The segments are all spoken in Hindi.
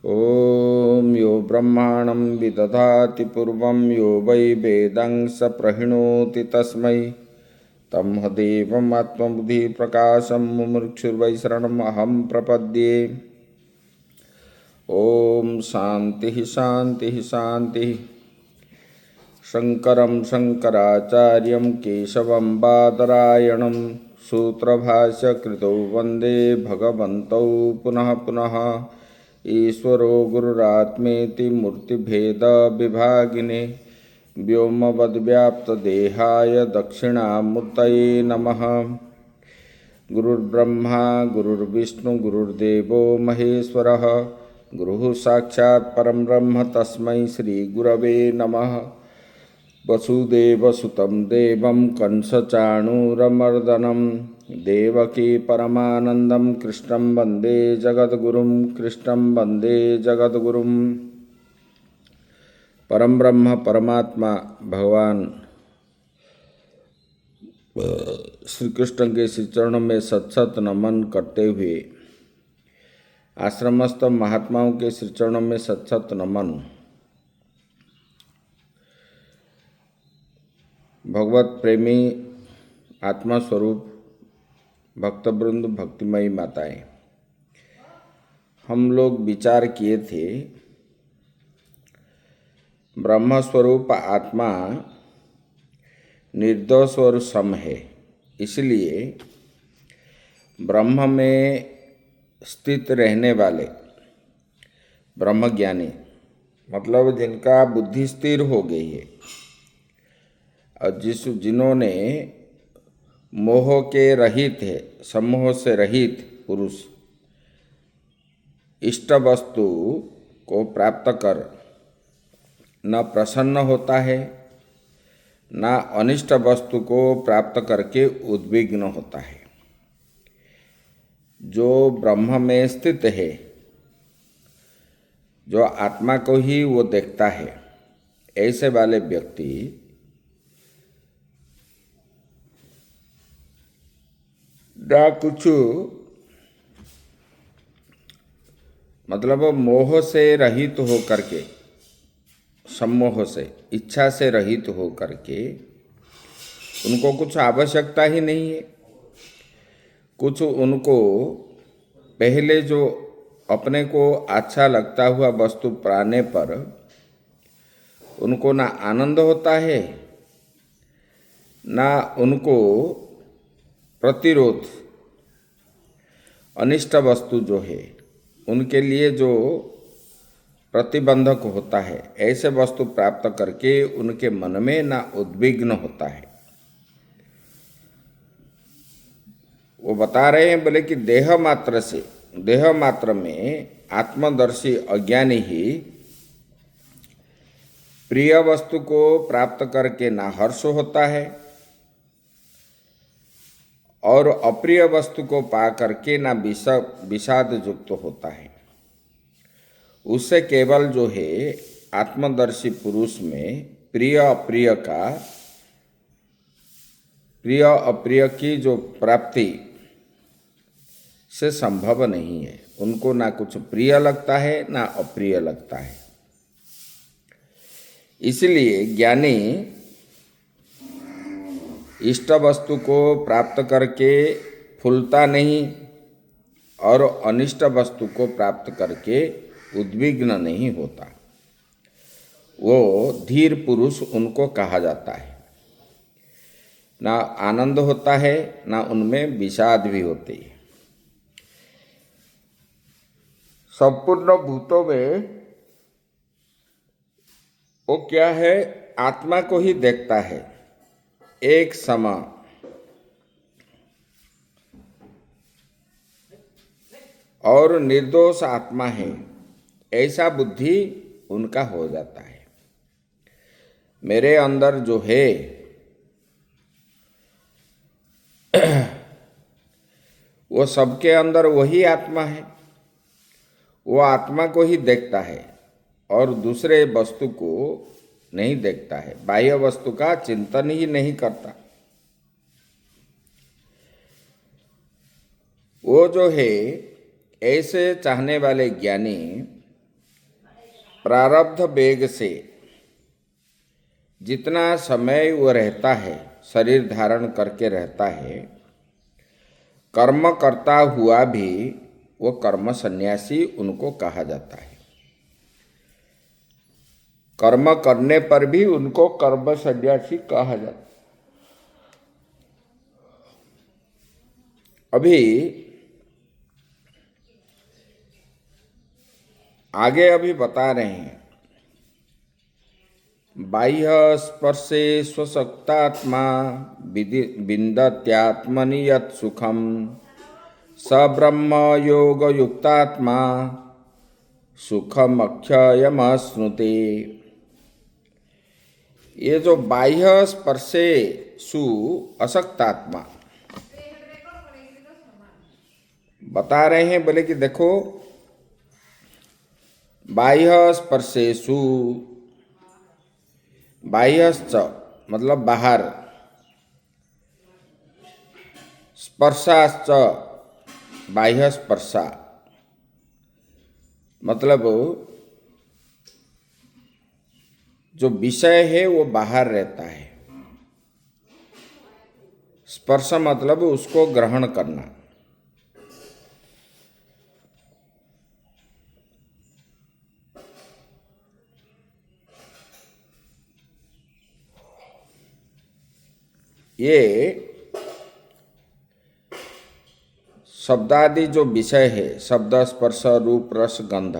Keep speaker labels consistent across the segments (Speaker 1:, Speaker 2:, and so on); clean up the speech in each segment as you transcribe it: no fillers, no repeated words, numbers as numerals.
Speaker 1: ॐ यो ब्रह्माणं विदधाति पूर्वं यो वै वेदं स प्रहिणोति तस्मै तमहदेवमात्मबुद्धिप्रकाशं मुमुक्षुर्वै शरणमहं प्रपद्ये। ॐ शान्तिः शान्तिः शान्तिः। शङ्करं शङ्कराचार्यं केशवं बादरायणं सूत्रभाष्यकृतौ वन्दे भगवन्तौ पुनः पुनः। ईश्वरो गुरुरात्मेति मूर्तिभेदविभागिने व्योमवद्व्याप्तदेहाय दक्षिणामूर्तये नमः। गुरुर्ब्रह्मा गुरुर्विष्णु गुरुर्देवो महेश्वरः गुरुः साक्षात् परं ब्रह्म तस्मै श्रीगुरवे नमः। वसुदेवसुतं देवं कंसचाणूरमर्दनं देवकी परमानन्दं कृष्णं वन्दे जगद्गुरुं कृष्णं वन्दे जगद्गुरुं। परम ब्रह्म परमात्मा भगवान श्री कृष्ण के श्री चरणों में सत नमन करते हुए आश्रमस्थ महात्माओं के श्री चरणों में सत नमन। भगवत प्रेमी आत्मा स्वरूप भक्तवृंद भक्तिमयी माताएं, हम लोग विचार किए थे ब्रह्म स्वरूप आत्मा निर्दोष और सम है, इसलिए ब्रह्म में स्थित रहने वाले ब्रह्मज्ञानी मतलब जिनका बुद्धि स्थिर हो गई है और जिन्होंने मोह के रहित है, सम्मोह से रहित पुरुष इष्ट वस्तु को प्राप्त कर न प्रसन्न होता है न अनिष्ट वस्तु को प्राप्त करके उद्विग्न होता है। जो ब्रह्म में स्थित है, जो आत्मा को ही वो देखता है, ऐसे वाले व्यक्ति ना कुछ मतलब मोह से रहित हो करके, सम्मोह से, इच्छा से रहित हो करके उनको कुछ आवश्यकता ही नहीं है। कुछ उनको पहले जो अपने को अच्छा लगता हुआ वस्तु पाने पर उनको ना आनंद होता है ना उनको प्रतिरोध, अनिष्ट वस्तु जो है उनके लिए जो प्रतिबंधक होता है, ऐसे वस्तु प्राप्त करके उनके मन में ना उद्विग्न होता है। वो बता रहे हैं, बोले कि देह मात्र में आत्मदर्शी अज्ञानी ही प्रिय वस्तु को प्राप्त करके ना हर्ष होता है और अप्रिय वस्तु को पा करके ना विषाद युक्त होता है। उससे केवल जो है आत्मदर्शी पुरुष में प्रिय अप्रिय की जो प्राप्ति से संभव नहीं है। उनको ना कुछ प्रिय लगता है ना अप्रिय लगता है। इसलिए ज्ञानी इष्ट वस्तु को प्राप्त करके फूलता नहीं और अनिष्ट वस्तु को प्राप्त करके उद्विग्न नहीं होता। वो धीर पुरुष उनको कहा जाता है। ना आनंद होता है ना उनमें विषाद भी होती है। संपूर्ण भूतों में वो क्या है, आत्मा को ही देखता है एक समान। और निर्दोष आत्मा है, ऐसा बुद्धि उनका हो जाता है। मेरे अंदर जो है वो सबके अंदर वही आत्मा है। वो आत्मा को ही देखता है और दूसरे वस्तु को नहीं देखता है, बाह्य वस्तु का चिंतन ही नहीं करता। वो जो है ऐसे चाहने वाले ज्ञानी प्रारब्ध वेग से जितना समय वो रहता है, शरीर धारण करके रहता है, कर्म करता हुआ भी वो कर्म सन्यासी उनको कहा जाता है। कर्म करने पर भी उनको कर्म सन्यासी कहा जाता है। अभी आगे अभी बता रहे हैं, बाह्य स्पर्शे स्वशक्तात्मा विन्दत्यात्मनि यत् सुखम स ब्रह्म योग युक्तात्मा सुखमक्षयमश्नुते। ये जो बाह्य स्पर्शे सु अशक्तात्मा बता रहे हैं, बोले कि देखो, बाह्य स्पर्शेषु, बाह्यश्च मतलब बाहर, स्पर्शाश्च बाह्य स्पर्शा मतलब जो विषय है वो बाहर रहता है। स्पर्श मतलब उसको ग्रहण करना। ये शब्दादि जो विषय है, शब्द स्पर्श रूप रस गंध,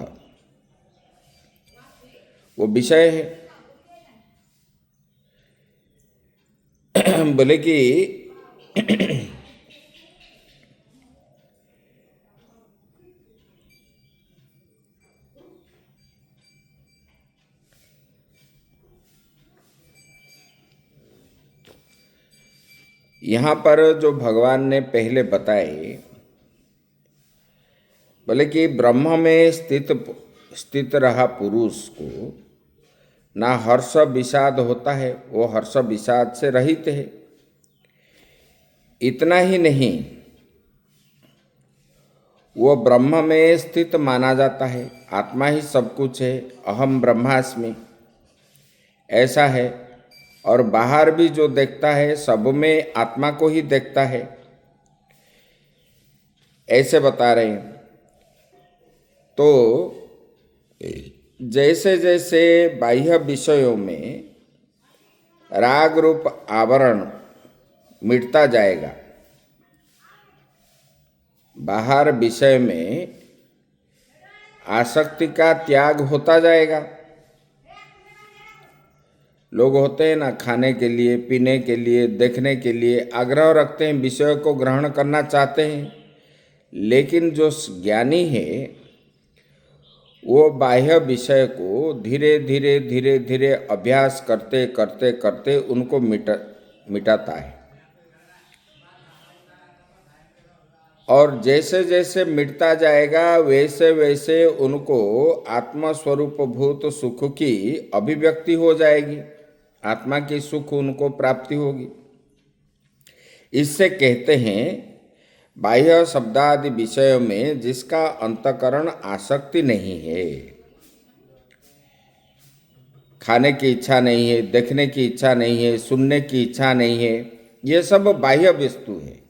Speaker 1: वो विषय है। बोले कि यहाँ पर जो भगवान ने पहले बताए, बोले कि ब्रह्म में स्थित रहा पुरुष को ना हर्ष विषाद होता है, वो हर्ष विषाद से रहित है। इतना ही नहीं, वो ब्रह्म में स्थित माना जाता है। आत्मा ही सब कुछ है, अहम ब्रह्मास्मि, ऐसा है। और बाहर भी जो देखता है सब में आत्मा को ही देखता है, ऐसे बता रहे हैं। तो जैसे जैसे बाह्य विषयों में राग रूप आवरण मिटता जाएगा, बाहर विषय में आसक्ति का त्याग होता जाएगा। लोग होते हैं ना, खाने के लिए, पीने के लिए, देखने के लिए आग्रह रखते हैं, विषय को ग्रहण करना चाहते हैं। लेकिन जो ज्ञानी है वो बाह्य विषय को धीरे धीरे धीरे धीरे अभ्यास करते करते करते उनको मिटाता है। और जैसे जैसे मिटता जाएगा वैसे वैसे उनको आत्मस्वरूप भूत सुख की अभिव्यक्ति हो जाएगी, आत्मा की सुख उनको प्राप्ति होगी। इससे कहते हैं बाह्य शब्दादि विषयों में जिसका अंतःकरण आसक्ति नहीं है, खाने की इच्छा नहीं है, देखने की इच्छा नहीं है, सुनने की इच्छा नहीं है, ये सब बाह्य वस्तु है।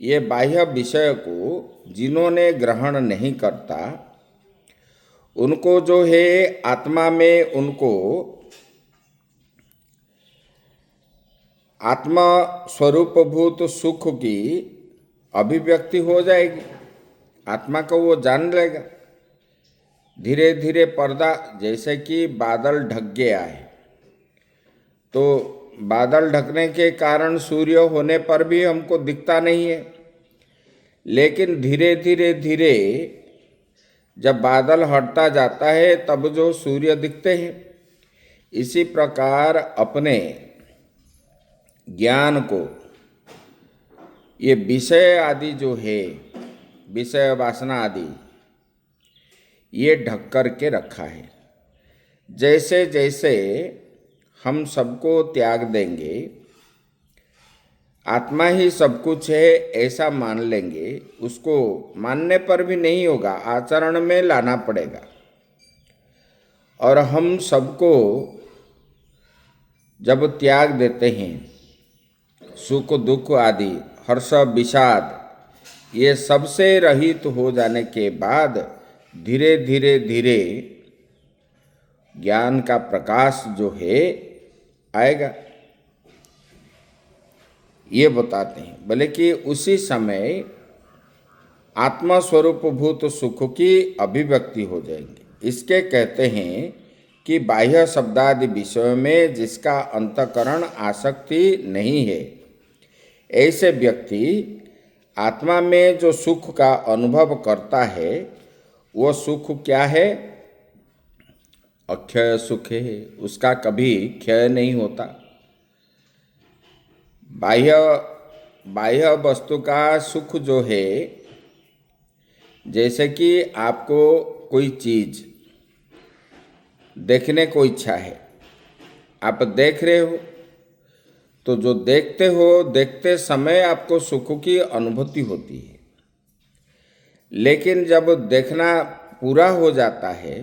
Speaker 1: ये बाह्य विषय को जिन्होंने ग्रहण नहीं करता, उनको जो है आत्मा में उनको आत्मा स्वरूपभूत सुख की अभिव्यक्ति हो जाएगी। आत्मा को वो जान लेगा। धीरे धीरे पर्दा, जैसे कि बादल ढक गया है, तो बादल ढकने के कारण सूर्य होने पर भी हमको दिखता नहीं है। लेकिन धीरे धीरे धीरे जब बादल हटता जाता है तब जो सूर्य दिखते हैं। इसी प्रकार अपने ज्ञान को ये विषय आदि जो है, विषय वासना आदि, ये ढक कर के रखा है। जैसे जैसे हम सबको त्याग देंगे, आत्मा ही सब कुछ है ऐसा मान लेंगे, उसको मानने पर भी नहीं होगा, आचरण में लाना पड़ेगा। और हम सबको जब त्याग देते हैं, सुख दुख आदि हर्ष विषाद ये सबसे रहित हो जाने के बाद धीरे धीरे धीरे ज्ञान का प्रकाश जो है आएगा, ये बताते हैं। बोले कि उसी समय आत्मा स्वरूप भूत सुख की अभिव्यक्ति हो जाएंगे। इसके कहते हैं कि बाह्य शब्दादि विषयों में जिसका अंतःकरण आसक्ति नहीं है, ऐसे व्यक्ति आत्मा में जो सुख का अनुभव करता है, वो सुख क्या है? अक्षय सुख है, उसका कभी क्षय नहीं होता। बाह्य वस्तु का सुख जो है, जैसे कि आपको कोई चीज देखने को इच्छा है, आप देख रहे हो, तो जो देखते हो, देखते समय आपको सुख की अनुभूति होती है। लेकिन जब देखना पूरा हो जाता है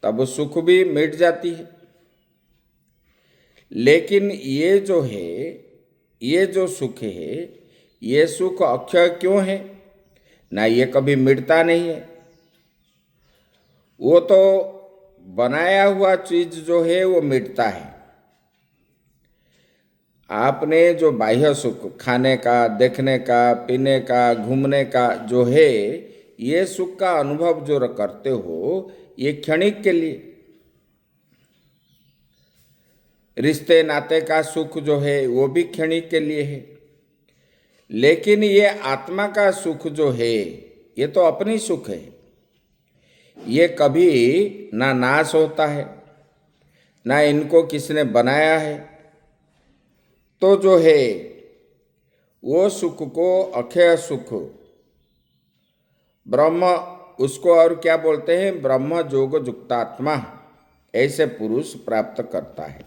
Speaker 1: तब सुख भी मिट जाती है। लेकिन ये जो है, ये जो सुख है, ये सुख अक्षय क्यों है? ना ये कभी मिटता नहीं है। वो तो बनाया हुआ चीज जो है वो मिटता है। आपने जो बाह्य सुख खाने का, देखने का, पीने का, घूमने का जो है, ये सुख का अनुभव जो करते हो, ये क्षणिक के लिए। रिश्ते नाते का सुख जो है वो भी क्षणिक के लिए है। लेकिन ये आत्मा का सुख जो है, ये तो अपनी सुख है। ये कभी ना नाश होता है, ना इनको किसने बनाया है। तो जो है वो सुख को अक्षय सुख ब्रह्म, उसको और क्या बोलते हैं? ब्रह्म जोग युक्तात्मा, ऐसे पुरुष प्राप्त करता है।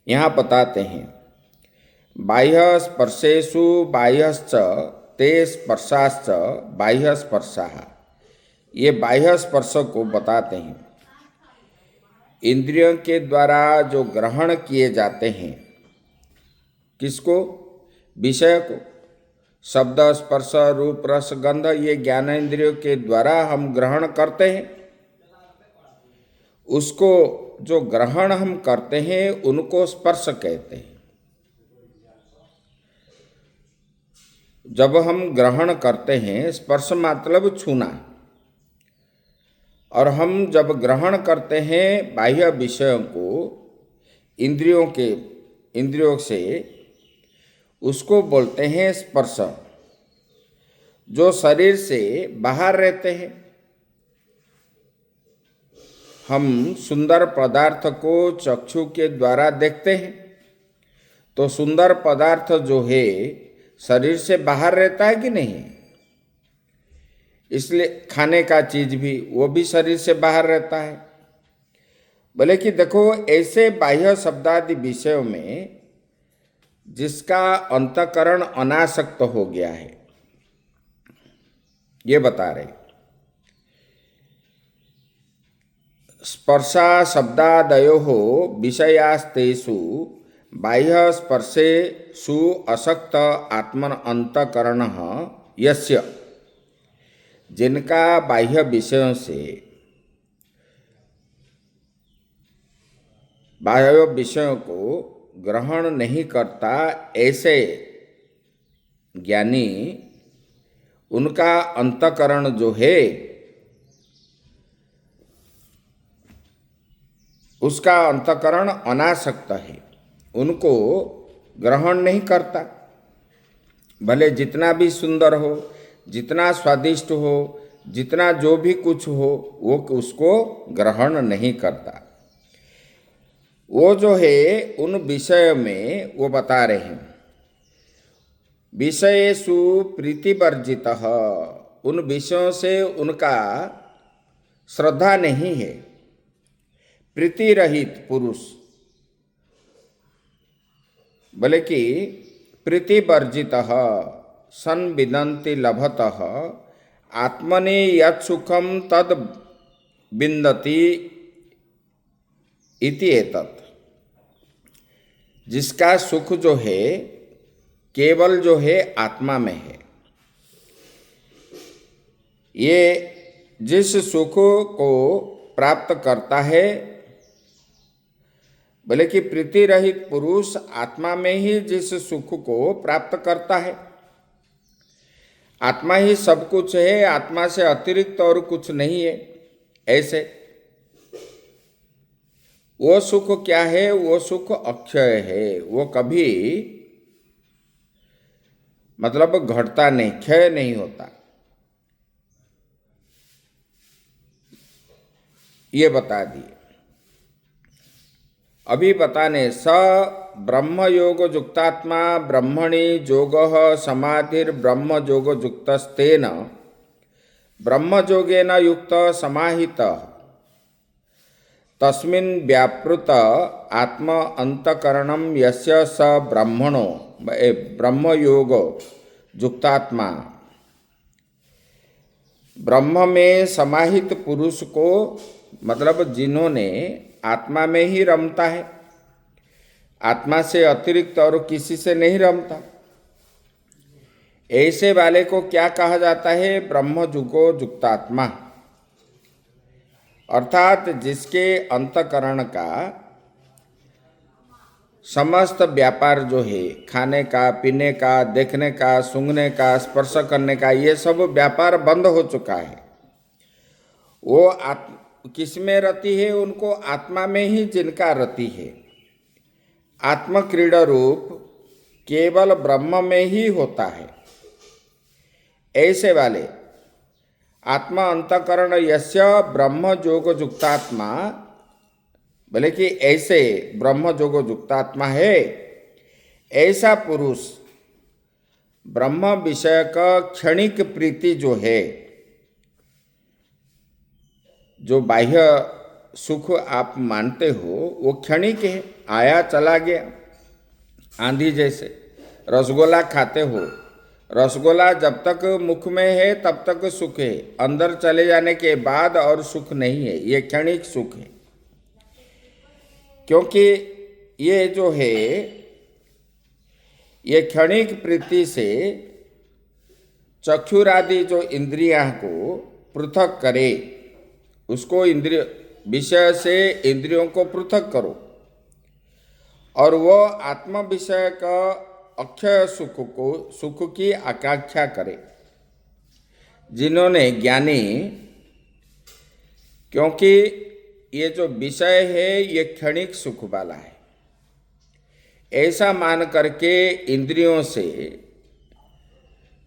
Speaker 1: यहाँ बताते हैं, बाह्य स्पर्शेषु बाह्यश्च ते स्पर्शाश्च बाह्य स्पर्शाः। ये बाह्य स्पर्श को बताते हैं। इंद्रियों के द्वारा जो ग्रहण किए जाते हैं, किसको? विषय को। शब्द स्पर्श रूप रस गंध, ये ज्ञान इंद्रियों के द्वारा हम ग्रहण करते हैं। उसको जो ग्रहण हम करते हैं उनको स्पर्श कहते हैं। जब हम ग्रहण करते हैं, स्पर्श मतलब छूना, और हम जब ग्रहण करते हैं बाह्य विषयों को इंद्रियों से, उसको बोलते हैं स्पर्श। जो शरीर से बाहर रहते हैं, हम सुंदर पदार्थ को चक्षु के द्वारा देखते हैं, तो सुंदर पदार्थ जो है शरीर से बाहर रहता है कि नहीं? इसलिए खाने का चीज भी, वो भी शरीर से बाहर रहता है। बोले कि देखो, ऐसे बाह्य शब्दादि विषयों में जिसका अंतःकरण अनासक्त हो गया है, ये बता रहे। स्पर्शा शब्दादयोः विषयास्तेषु बाह्य स्पर्शेषु असक्त आत्मन अंतःकरणः यस्य, जिनका बाह्य विषयों से, बाह्य विषयों को ग्रहण नहीं करता, ऐसे ज्ञानी, उनका अंतःकरण जो है उसका अंतःकरण अनासक्त है, उनको ग्रहण नहीं करता। भले जितना भी सुंदर हो, जितना स्वादिष्ट हो, जितना जो भी कुछ हो, वो उसको ग्रहण नहीं करता। वो जो है उन विषय में वो बता रहे हैं, विषयेषु प्रीतिवर्जितः, उन विषयों से उनका श्रद्धा नहीं है। प्रीति रहित पुरुष, बोले कि प्रीतिवर्जितः संविदन्ति लभतः आत्मने यत् सुखम तद विन्दति इति एतत्। जिसका सुख जो है केवल जो है आत्मा में है। ये जिस सुख को प्राप्त करता है, बोले कि प्रीति रहित पुरुष आत्मा में ही जिस सुख को प्राप्त करता है, आत्मा ही सब कुछ है, आत्मा से अतिरिक्त और कुछ नहीं है, ऐसे वो सुख क्या है? वो सुख अक्षय है, वो कभी मतलब घटता नहीं, क्षय नहीं होता। ये बता दिए। अभी बताने स ब्रह्म योग युक्तात्मा ब्रह्मणि योगः समाधिर ब्रह्म योग युक्तस्तेन ब्रह्म योगेन युक्त समाहितः तस्मिन् व्यापृत आत्म अंतकरणम यस्य स ब्रह्मणो ब्रह्म योग युक्तात्मा। ब्रह्म में समाहित पुरुष को मतलब जिन्होंने आत्मा में ही रमता है, आत्मा से अतिरिक्त और किसी से नहीं रमता, ऐसे वाले को क्या कहा जाता है? ब्रह्म जुगो युक्तात्मा। अर्थात जिसके अंतकरण का समस्त व्यापार जो है, खाने का, पीने का, देखने का, सूंघने का, स्पर्श करने का, ये सब व्यापार बंद हो चुका है। वो किस में रति है? उनको आत्मा में ही जिनका रति है। आत्म क्रीड़ा रूप केवल ब्रह्म में ही होता है। ऐसे वाले आत्मा अंतकरण यस्य ब्रह्म जोग युक्तात्मा, बोले कि ऐसे ब्रह्म जोग युक्तात्मा है, ऐसा पुरुष ब्रह्म विषय का क्षणिक प्रीति जो है, जो बाह्य सुख आप मानते हो वो क्षणिक है, आया चला गया, आंधी जैसे। रसगोला खाते हो, रसगोला जब तक मुख में है तब तक सुख है, अंदर चले जाने के बाद और सुख नहीं है, ये क्षणिक सुख है। क्योंकि ये जो है ये क्षणिक प्रीति से चक्षुरादि जो इंद्रियां को पृथक करे, उसको इंद्रिय विषय से इंद्रियों को पृथक करो, और वो आत्म विषय का अक्षय सुख की आकांक्षा करे। जिन्होंने ज्ञानी, क्योंकि ये जो विषय है ये क्षणिक सुख वाला है, ऐसा मान करके इंद्रियों से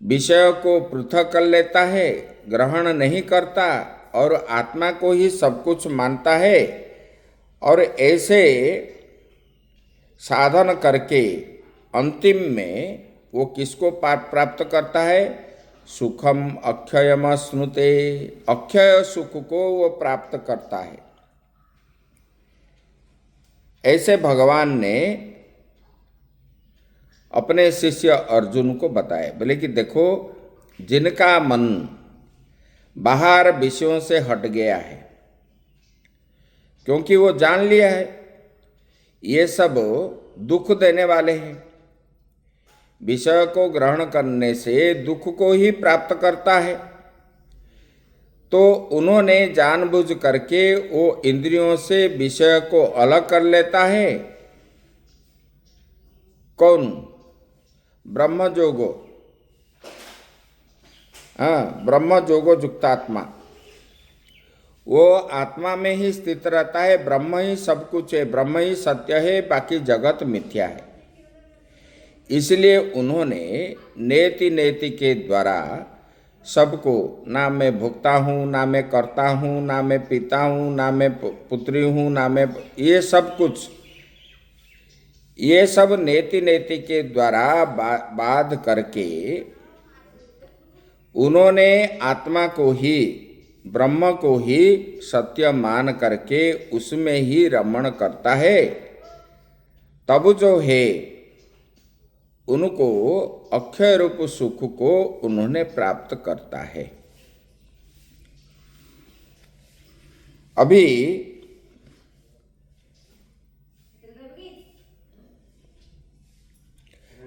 Speaker 1: विषय को पृथक कर लेता है, ग्रहण नहीं करता और आत्मा को ही सब कुछ मानता है। और ऐसे साधन करके अंतिम में वो किसको प्राप्त करता है? सुखम अक्षयम स्नुते, अक्षय सुख को वो प्राप्त करता है। ऐसे भगवान ने अपने शिष्य अर्जुन को बताया, बोले कि देखो, जिनका मन बाहर विषयों से हट गया है, क्योंकि वो जान लिया है ये सब दुख देने वाले हैं, विषय को ग्रहण करने से दुख को ही प्राप्त करता है, तो उन्होंने जानबूझ करके वो इंद्रियों से विषय को अलग कर लेता है। कौन? ब्रह्मजोगो, ब्रह्मजोगो युक्तात्मा। वो आत्मा में ही स्थित रहता है, ब्रह्म ही सब कुछ है, ब्रह्म ही सत्य है, बाकी जगत मिथ्या है। इसलिए उन्होंने नेति नेति के द्वारा सबको, ना मैं भोगता हूँ, ना मैं करता हूँ, ना मैं पिता हूँ, ना मैं पुत्री हूँ, ना मैं, ये सब कुछ, ये सब नेति नेति के द्वारा बाध करके उन्होंने आत्मा को ही, ब्रह्म को ही सत्य मान करके उसमें ही रमण करता है। तब जो है उनको अक्षय रूप सुख को उन्होंने प्राप्त करता है। अभी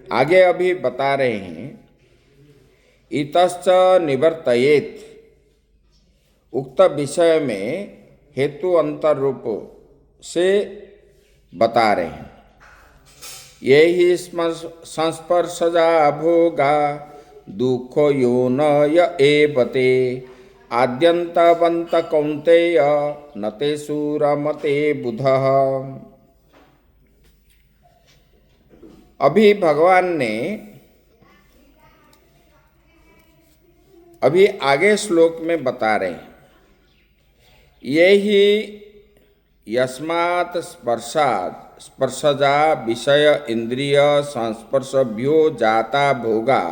Speaker 1: आगे अभी बता रहे हैं, इतश्च निवर्तयेत, उक्त विषय में हेतु अंतर रूप से बता रहे हैं। ये ही संस्पर्शजा भोगा दुखो योनय एवते आद्यन्तवन्त कौन्तेय न ते सूरमते बुधः। अभी भगवान ने अभी आगे श्लोक में बता रहे हैं, ये ही यस्मात् स्पर्शात् स्पर्शजा विषय इंद्रिय संस्पर्शभ्यो जाता भोगा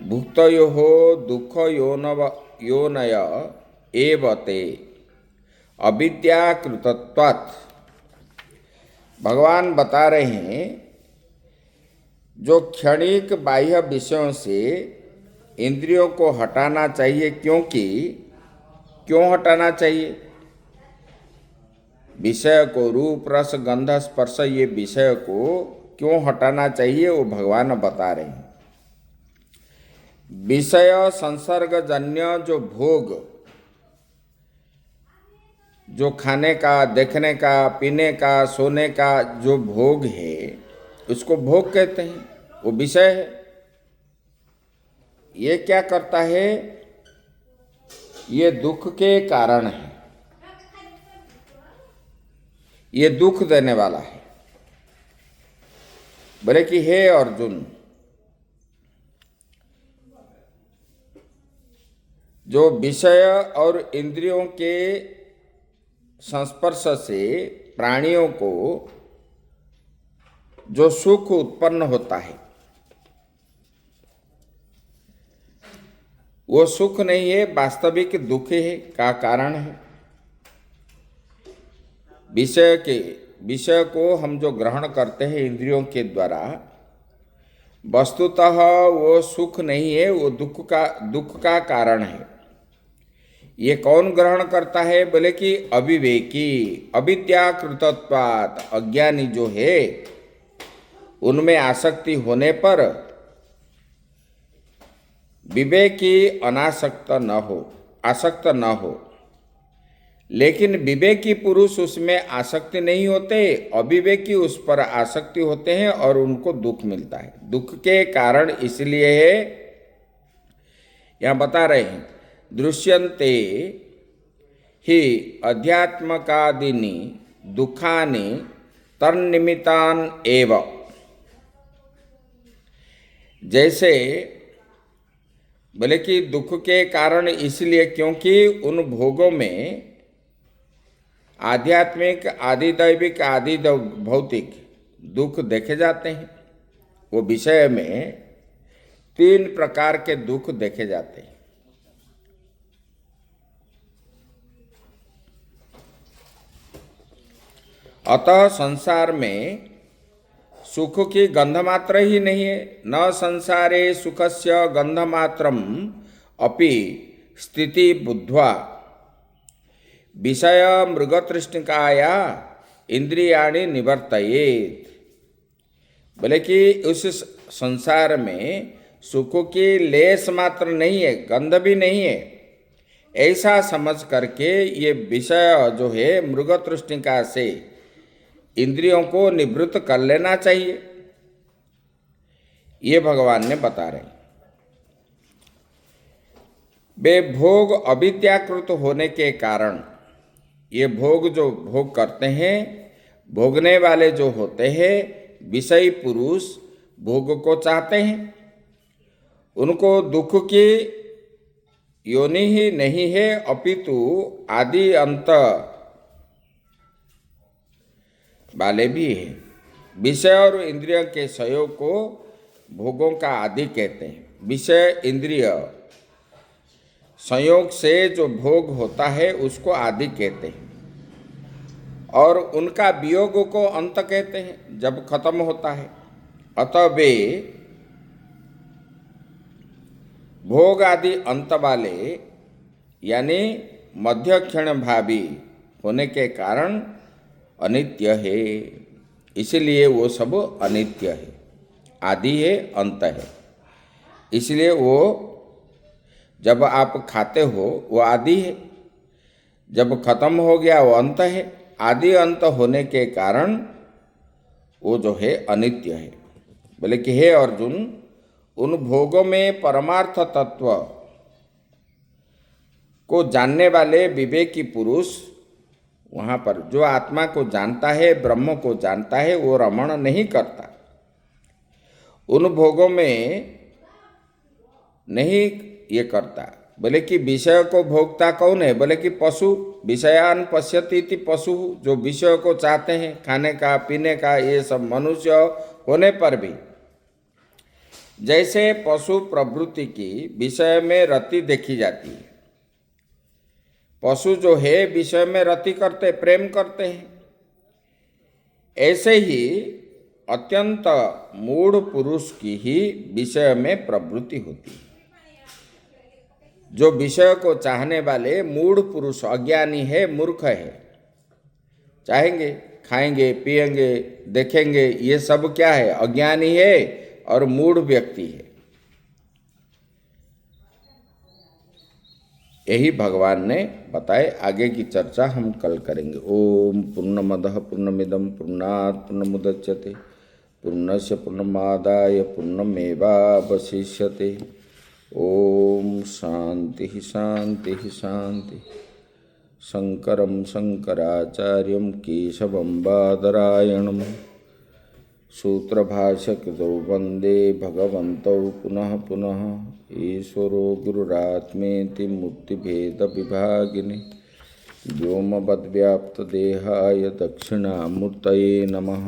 Speaker 1: भुक्तयो दुख योनय एवते अविद्याकृतत्वात्। भगवान बता रहे हैं, जो क्षणिक बाह्य विषयों से इंद्रियों को हटाना चाहिए, क्यों हटाना चाहिए? विषय को, रूप रस गंध स्पर्श, ये विषय को क्यों हटाना चाहिए वो भगवान बता रहे हैं। विषय संसर्गजन्य जो भोग, जो खाने का, देखने का, पीने का, सोने का जो भोग है, उसको भोग कहते हैं, वो विषय है। ये क्या करता है? ये दुख के कारण है, ये दुख देने वाला है। बोले कि हे अर्जुन, जो विषय और इंद्रियों के संस्पर्श से प्राणियों को जो सुख उत्पन्न होता है, वो सुख नहीं है, वास्तविक दुख है का कारण है। विषय को हम जो ग्रहण करते हैं इंद्रियों के द्वारा, वस्तुतः वो सुख नहीं है, वो दुख का कारण है। ये कौन ग्रहण करता है? बोले कि अविवेकी, अविद्याकृतत्वात्, अज्ञानी जो है, उनमें आसक्ति होने पर विवेकी आसक्त न हो। लेकिन विवेकी पुरुष उसमें आसक्ति नहीं होते, अविवेकी उस पर आसक्ति होते हैं और उनको दुख मिलता है। दुख के कारण इसलिए है, यहाँ बता रहे हैं, दृश्यन्ते हि अध्यात्मकादीनि दुखानि तन्निमित्तान एव। जैसे बोले कि दुख के कारण इसलिए क्योंकि उन भोगों में आध्यात्मिक, आदि दैविक, आदि भौतिक दुख देखे जाते हैं। वो विषय में 3 प्रकार के दुख देखे जाते हैं। अतः संसार में सुख की गंध मात्र ही नहीं है। न संसारे सुखस्य गंध मात्रम अपि स्थिति बुद्ध्वा विषय मृगतृष्णिकाया इंद्रियाणि निवर्तयेत। बोले कि उस संसार में सुख की लेस मात्र नहीं है, गंध भी नहीं है, ऐसा समझ करके ये विषय जो है मृगतृष्णिका से इंद्रियों को निवृत्त कर लेना चाहिए, ये भगवान ने बता रहे। वे भोग अविद्याकृत होने के कारण, ये भोग जो भोग करते हैं, भोगने वाले जो होते हैं, विषयी पुरुष भोग को चाहते हैं, उनको दुख की योनि ही नहीं है, अपितु आदि अंत वाले भी है। विषय और इंद्रिय के सहयोग को भोगों का आदि कहते हैं। विषय इंद्रिय संयोग से जो भोग होता है उसको आदि कहते हैं, और उनका वियोग को अंत कहते हैं, जब खत्म होता है। अतः वे भोग आदि अंत वाले यानी मध्य क्षण भावी होने के कारण अनित्य है, इसलिए वो सब अनित्य है। आदि है, अंत है, इसलिए वो जब आप खाते हो वो आदि है, जब खत्म हो गया वो अंत है। आदि अंत होने के कारण वो जो है अनित्य है। बोले कि हे अर्जुन, उन भोगों में परमार्थ तत्व को जानने वाले विवेकी पुरुष, वहाँ पर जो आत्मा को जानता है, ब्रह्म को जानता है, वो रमण नहीं करता, उन भोगों में नहीं ये करता। बोले कि विषय को भोगता कौन है? बोले कि पशु। विषयान पश्यति इति पशु, जो विषय को चाहते हैं, खाने का, पीने का, ये सब मनुष्य होने पर भी जैसे पशु प्रवृत्ति की विषय में रति देखी जाती है, पशु जो है विषय में रति करते, प्रेम करते हैं, ऐसे ही अत्यंत मूढ़ पुरुष की ही विषय में प्रवृत्ति होती है। जो विषय को चाहने वाले मूढ़ पुरुष, अज्ञानी है, मूर्ख है, चाहेंगे, खाएंगे, पिएंगे, देखेंगे, ये सब क्या है? अज्ञानी है और मूढ़ व्यक्ति है। यही भगवान ने बताए। आगे की चर्चा हम कल करेंगे। ओम पूर्णमदः पूर्णमिदं पूर्णात् पूर्णमुदच्यते पूर्णस्य पूर्णमादाय पूर्णमेवावशिष्यते। ओम शांति शांति शांति। शंकरं शंकराचार्यं केशवं बादरायणं सूत्रभाष्यकृतौ वन्दे भगवन्तौ पुनः पुनः। ईश्वरो गुरुरात्मेति मूर्तिभेदविभागिने व्योमवद्व्याप्तदेहाय दक्षिणामूर्तये नमः।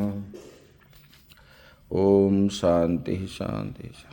Speaker 1: ओम शांति शांति शांति।